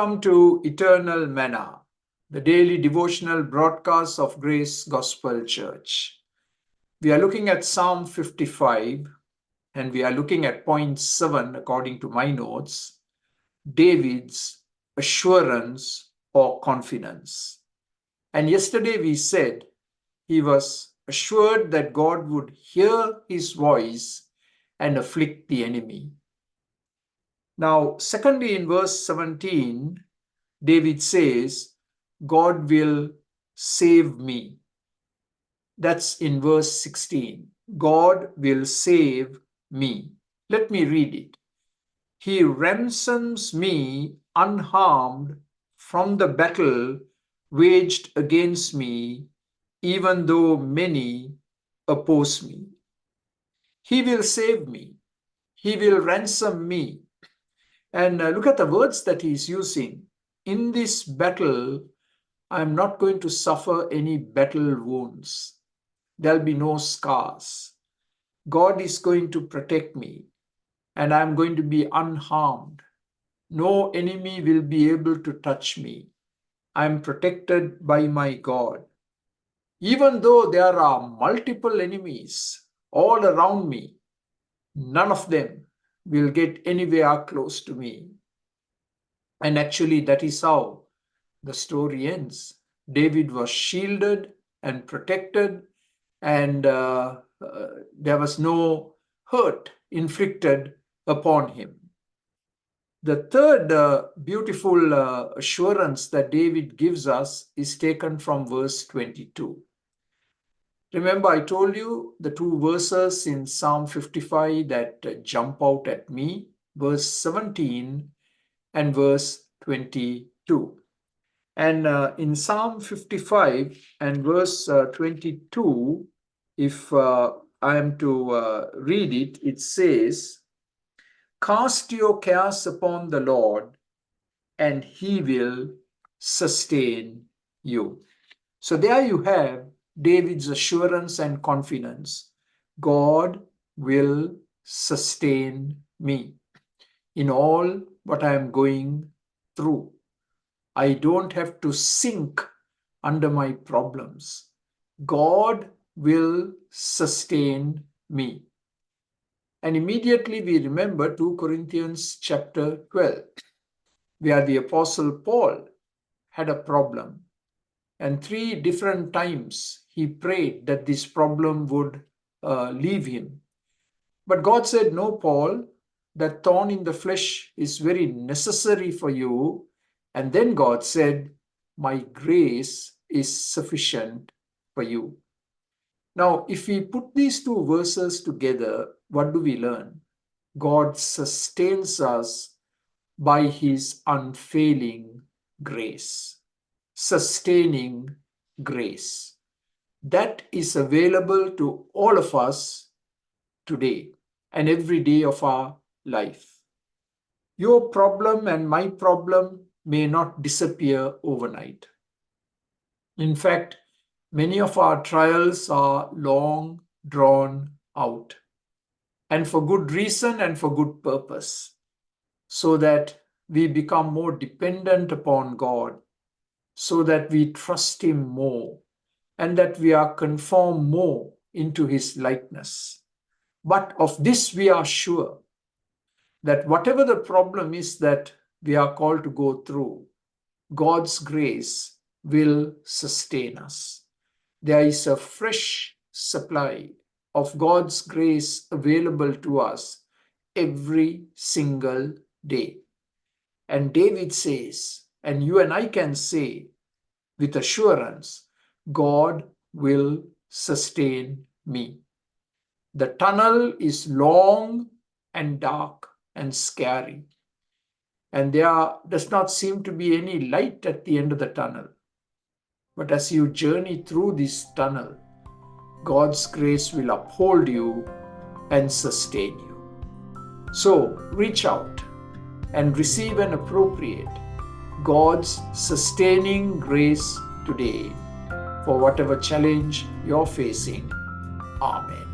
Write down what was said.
Welcome to Eternal Manna, the daily devotional broadcast of Grace Gospel Church. We are looking at Psalm 55 and we are looking at point 7 according to my notes, David's assurance or confidence. And yesterday we said he was assured that God would hear his voice and afflict the enemy. Now, secondly, in verse 17, David says, God will save me. That's in verse 16. God will save me. Let me read it. He ransoms me unharmed from the battle waged against me, even though many oppose me. He will save me. He will ransom me. And look at the words that he's using. In this battle, I'm not going to suffer any battle wounds. There'll be no scars. God is going to protect me, and I'm going to be unharmed. No enemy will be able to touch me. I'm protected by my God. Even though there are multiple enemies all around me, none of them will get anywhere close to me. And actually, that is how the story ends. David was shielded and protected, and there was no hurt inflicted upon him. The third beautiful assurance that David gives us is taken from verse 22. Remember, I told you the two verses in Psalm 55 that jump out at me, verse 17 and verse 22. And in Psalm 55 and verse 22, if I am to read it, it says, "Cast your cares upon the Lord, and he will sustain you." So there you have David's assurance and confidence. God will sustain me in all what I am going through. I don't have to sink under my problems. God will sustain me. And immediately we remember 2 Corinthians chapter 12, where the Apostle Paul had a problem. And 3 different times he prayed that this problem would leave him. But God said, "No, Paul, that thorn in the flesh is very necessary for you." And then God said, "My grace is sufficient for you." Now, if we put these two verses together, what do we learn? God sustains us by his unfailing grace. Sustaining grace. That is available to all of us today and every day of our life. Your problem and my problem may not disappear overnight. In fact, many of our trials are long drawn out, and for good reason and for good purpose, so that we become more dependent upon God, so that we trust him more, and that we are conformed more into his likeness. But of this we are sure, that whatever the problem is that we are called to go through, God's grace will sustain us. There is a fresh supply of God's grace available to us every single day. And David says, and you and I can say with assurance, God will sustain me. The tunnel is long and dark and scary, and there does not seem to be any light at the end of the tunnel. But as you journey through this tunnel, God's grace will uphold you and sustain you. So reach out and receive and appropriate God's sustaining grace today for whatever challenge you're facing. Amen.